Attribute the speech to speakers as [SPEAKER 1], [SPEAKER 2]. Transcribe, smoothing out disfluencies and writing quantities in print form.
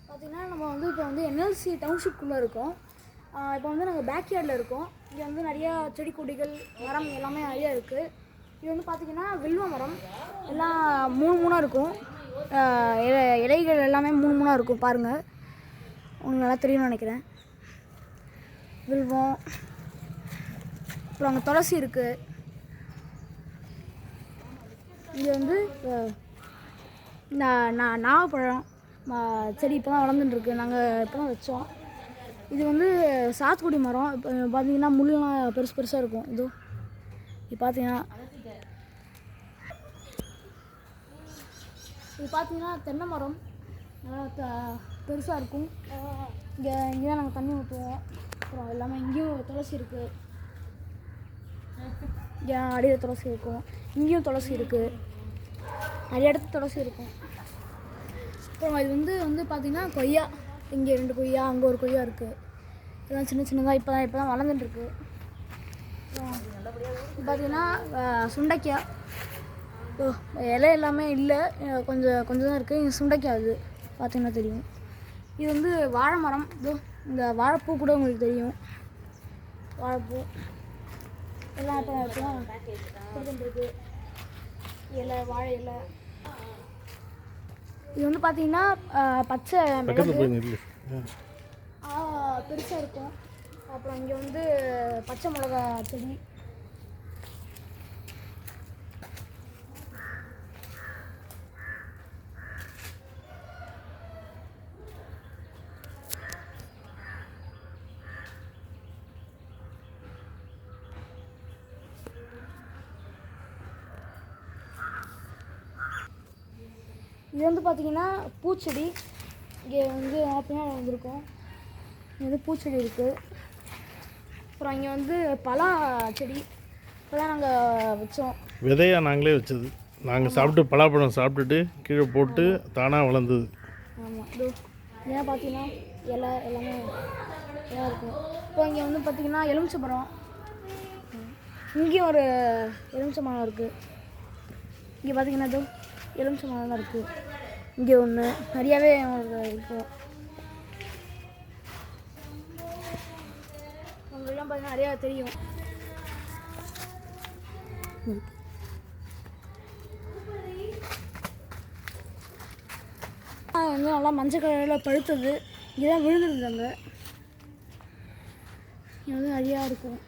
[SPEAKER 1] பார்த்திங்கன்னா நம்ம வந்து இப்போ வந்து என்எல்சி டவுன்ஷிப்குள்ளே இருக்கோம். இப்போ வந்து நாங்கள் பேக்யார்டில் இருக்கோம். இங்கே வந்து நிறையா செடி கொடிகள் மரம் எல்லாமே நிறையா இருக்குது. இது வந்து பார்த்திங்கன்னா வில்வ மரம் எல்லாம் 3 இருக்கும். இலைகள் எல்லாமே 3 இருக்கும். பாருங்கள், உங்களுக்கு நல்லா தெரியும்னு நினைக்கிறேன். வில்வம், அப்புறம் அங்கே துளசி இருக்குது. இங்கே வந்து நாகப்பழம் செடி இப்போ தான் வளர்ந்துட்டுருக்கு. நாங்கள் இப்போ தான் வச்சோம். இது வந்து சாத்துக்குடி மரம். இப்போ பார்த்தீங்கன்னா முள்ளெலாம் பெருசாக இருக்கும். இது பார்த்தீங்கன்னா தென்னை மரம் நல்லா பெருசாக இருக்கும். இங்கே தான் நாங்கள் தண்ணி ஊற்றுவோம். அப்புறம் எல்லாமே இங்கேயும் துளசி இருக்குது. இங்கே அடியில் துளசி இருக்கும், இங்கேயும் துளசி இருக்குது, நிறைய இடத்துல துளசி இருக்கும். அப்புறம் இது வந்து பார்த்திங்கன்னா கொய்யா. இங்கே 2 கொய்யா, அங்கே ஒரு கொய்யா இருக்குது. இதெல்லாம் சின்னதாக இப்போ தான் வளர்ந்துட்டுருக்கு. பார்த்திங்கன்னா சுண்டைக்காய். இலை எல்லாமே இல்லை, கொஞ்சம் தான் இருக்குது. இங்கே சுண்டைக்காய் அது பார்த்திங்கன்னா தெரியும். இது வந்து வாழை மரம். இந்த வாழைப்பூ கூட உங்களுக்கு தெரியும். வாழைப்பூ எல்லாம் இப்போ கொடுத்துட்டுருக்கு. இலை, வாழை இலை. இது வந்து பார்த்தீங்கன்னா பச்சை மிளகு பெருசாக இருக்கும். அப்புறம் இங்கே வந்து பச்சை மிளகா செடி. இது வந்து பார்த்திங்கன்னா பூச்செடி. இங்கே வந்து பின்னாடி வந்திருக்கோம். இங்கே வந்து பூச்செடி இருக்குது. அப்புறம் இங்கே வந்து பலா செடி இப்போ தான் நாங்கள் வச்சோம்.
[SPEAKER 2] விதையாக நாங்களே வச்சது. நாங்கள் சாப்பிட்டு பலாப்பழம் சாப்பிட்டுட்டு கீழே போட்டு தானாக வளர்ந்தது.
[SPEAKER 1] ஆமாம். ஏன் பார்த்தீங்கன்னா இலை எல்லாமே இதாக இருக்கும். இப்போ இங்கே வந்து பார்த்திங்கன்னா எலுமிச்சை மரம். இங்கேயும் ஒரு எலுமிச்சை மரம் இருக்குது. இங்கே பார்த்திங்கன்னா எலுமிச்சை மரம் தான் இருக்குது. இங்கே ஒன்று நிறையாவே இருக்கும். உங்களெல்லாம் பார்த்தீங்கன்னா நிறையா தெரியும். வந்து நல்லா மஞ்சள் கலரில் பழுத்தது. இங்கே தான் விழுந்துருந்தாங்க. இங்கே வந்து நிறையா இருக்கும்.